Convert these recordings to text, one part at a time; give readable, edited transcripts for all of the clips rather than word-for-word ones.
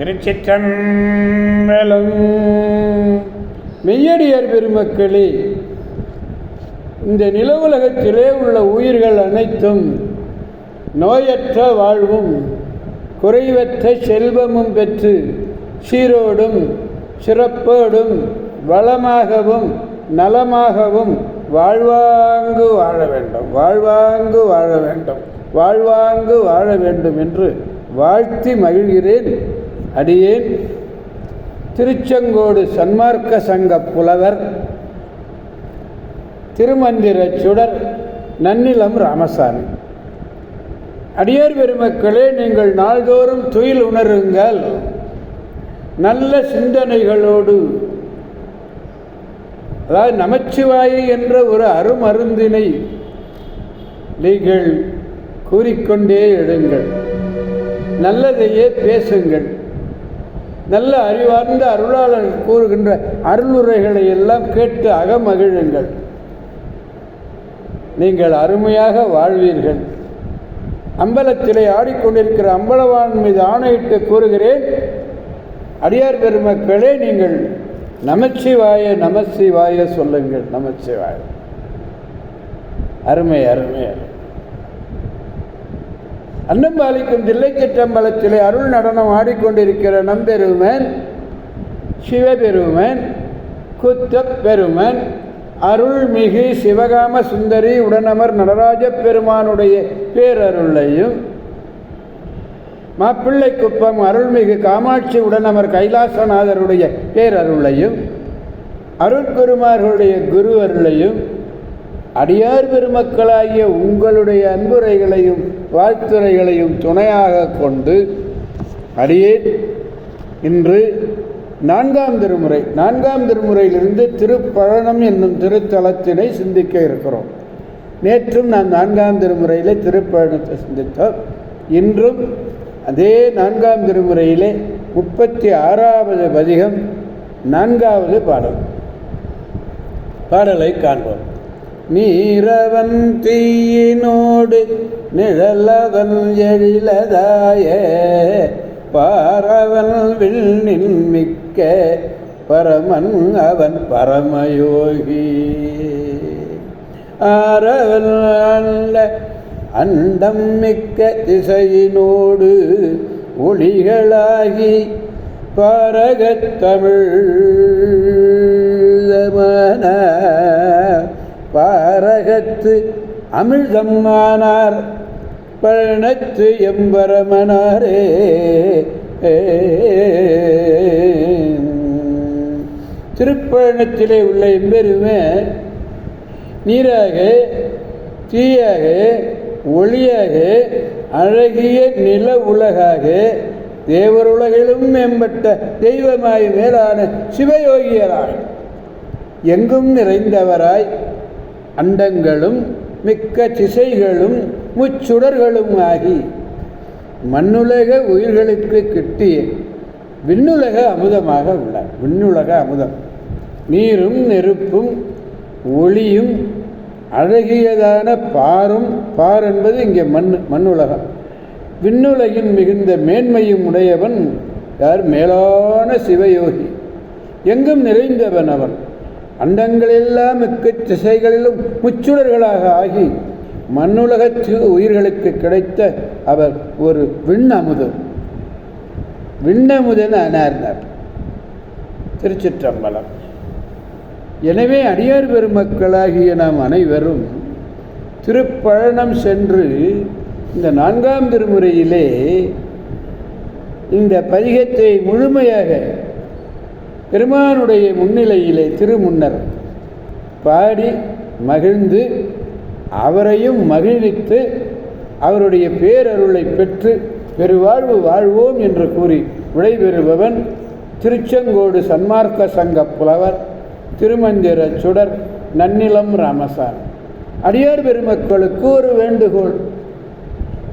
திருச்சிற்றம்பலம். மெய்யடியார் பெருமக்களே, இந்த நில உலகத்திலே உள்ள உயிர்கள் அனைத்தும் நோயற்ற வாழ்வும் குறைவற்ற செல்வமும் பெற்று சீரோடும் சிறப்போடும் வளமாகவும் நலமாகவும் வாழ்வாங்கு வாழ வேண்டும், வாழ்வாங்கு வாழ வேண்டும், வாழ்வாங்கு வாழ வேண்டும் என்று வாழ்த்தி மகிழ்கிறேன். அடியேன் திருச்செங்கோடு சன்மார்க்க சங்க புலவர் திருமந்திர சுடர் நன்னிலம் ராமசாமி. அடியார் பெருமக்களே, நீங்கள் நாள்தோறும் துயில் உணருங்கள். நல்ல சிந்தனைகளோடு, அதாவது நமச்சிவாயை என்ற ஒரு அருமருந்தினை நீங்கள் கூறிக்கொண்டே எழுங்கள். நல்லதையே பேசுங்கள். நல்ல அறிவார்ந்த அருளாளர்கள் கூறுகின்ற அருளுரைகளை எல்லாம் கேட்டு அகமகிழுங்கள். நீங்கள் அருமையாக வாழ்வீர்கள். அம்பலத்திலே ஆடிக்கொண்டிருக்கிற அம்பலவான் மீது ஆணையிட்டு கூறுகிறேன், அடியார் பெருமக்களே, நீங்கள் நமச்சிவாய நமசிவாய சொல்லுங்கள். நமச்சிவாய. அருமை அருமை. அன்னம்பாலிக்கும் தில்லைச்சிற்றம்பலத்திலே அருள் நடனம் ஆடிக்கொண்டிருக்கிற நம்பெருமன் சிவபெருமன் குத்தப் பெருமன் அருள்மிகு சிவகாம சுந்தரி உடனமர் நடராஜ பெருமானுடைய பேரருளையும், மாப்பிள்ளை குப்பம் அருள்மிகு காமாட்சி உடனமர் கைலாசநாதருடைய பேரருளையும், அருட்குருமார்களுடைய குரு அருளையும், அடியார் பெருமக்களாகிய உங்களுடைய அன்புரைகளையும் வாழ்த்துரைகளையும் துணையாக கொண்டு அடியேன் இன்று நான்காம் திருமுறையிலிருந்து திருப்பழனம் என்னும் திருத்தலத்தினை சிந்திக்க இருக்கிறோம். நேற்றும் நாம் நான்காம் திருமுறையிலே திருப்பழனத்தை சிந்தித்தோம். இன்றும் அதே நான்காம் திருமுறையிலே 36வது பதிகம் 4வது பாடலை காண்போம். நீரவன் தீயினோடு நிழலவன் எழிலதாய பாரவன் விண்ணின் மிக்க பரமன் அவன் பரமயோகி ஆரவன் அல்ல அண்டம் மிக்க திசையினோடு ஒளிகளாகி பாரகத்தமிழ் பாரகத்து அமிழ்தம்மானார் பழனத்து எம்பரமனாரே. திருப்பழனத்திலே உள்ள எம்பெருமே நீராக தீயாக ஒளியாக அழகிய நில உலகாக தேவருலகிலும் மேம்பட்ட தெய்வமாய் மேலான சிவயோகியராய் எங்கும் நிறைந்தவராய் அண்டங்களும் மிக்க திசைகளும் முச்சுடர்களும் ஆகி மண்ணுலக உயிர்களுக்கு கிட்டிய விண்ணுலக அமுதமாக உள்ளார். விண்ணுலக அமுதம், நீரும் நெருப்பும் ஒளியும் அழகியதான பார் என்பது இங்கே மண்ணுலகம். விண்ணுலகின் மிகுந்த மேன்மையும் உடையவன் யார்? மேலான சிவயோகி, எங்கும் நிறைந்தவன் அவன். அண்டங்களெல்லாம் மிக்க திசைகளிலும் முச்சுடர்களாக ஆகி மண்ணுலகத்து உயிர்களுக்கு கிடைத்த அவர் ஒரு விண்ணமுதன் ஆனார். திருச்சிற்றம்பலம். எனவே அடியார் பெருமக்களாகிய நாம் அனைவரும் திருப்பழனம் சென்று இந்த நான்காம் திருமுறையிலே இந்த பதிகத்தை முழுமையாக பெருமானுடைய முன்னிலையிலே திருமுன்னர் பாடி மகிழ்ந்து அவரையும் மகிழ்வித்து அவருடைய பேரருளை பெற்று பெருவாழ்வு வாழ்வோம் என்று கூறி விடைபெறுபவன் திருச்செங்கோடு சன்மார்க்க சங்க புலவர் திருமந்திர சுடர் நன்னிலம் ராமசாமி. அடியார் பெருமக்களுக்கு ஒரு வேண்டுகோள்.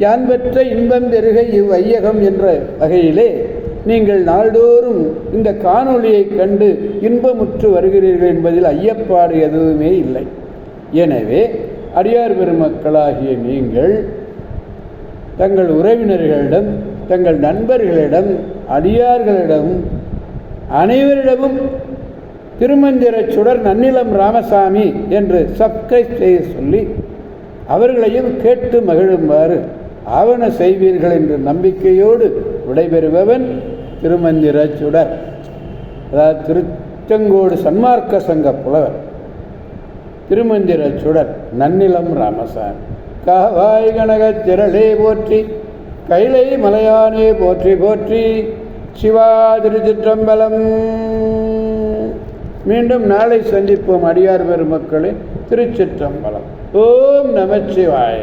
யான் பெற்ற இன்பம் பெருக இவ்வையகம் என்ற வகையிலே நீங்கள் நாள்தோறும் இந்த காணொளியை கண்டு இன்பமுற்று வருகிறீர்கள் என்பதில் ஐயப்பாடு எதுவுமே இல்லை. எனவே அடியார் பெருமக்களாகிய நீங்கள் தங்கள் உறவினர்களிடம் தங்கள் நண்பர்களிடம், அடியார்களிடம், அனைவரிடமும் திருமந்திரச் சுடர் நன்னிலம் ராமசாமி என்று சப்ஸ்கிரைப் செய்ய சொல்லி அவர்களையும் கேட்டு மகிழுமாறு ஆவண செய்வீர்கள் என்ற நம்பிக்கையோடு விடைபெறுபவன் திருமந்திரச் சுடர். அதாவது திருச்செங்கோடு சன்மார்க்க சங்க புலவர் திருமந்திரச் சுடர் நன்னிலம் ராமசாமி. காவாய் கனகத் திரளே போற்றி, கைலை மலையானே போற்றி போற்றி, சிவா திருச்சிற்றம்பலம். மீண்டும் நாளை சந்திப்போம் அடியார் பெருமக்களே. திருச்சிற்றம்பலம். ஓம் நமச்சிவாய.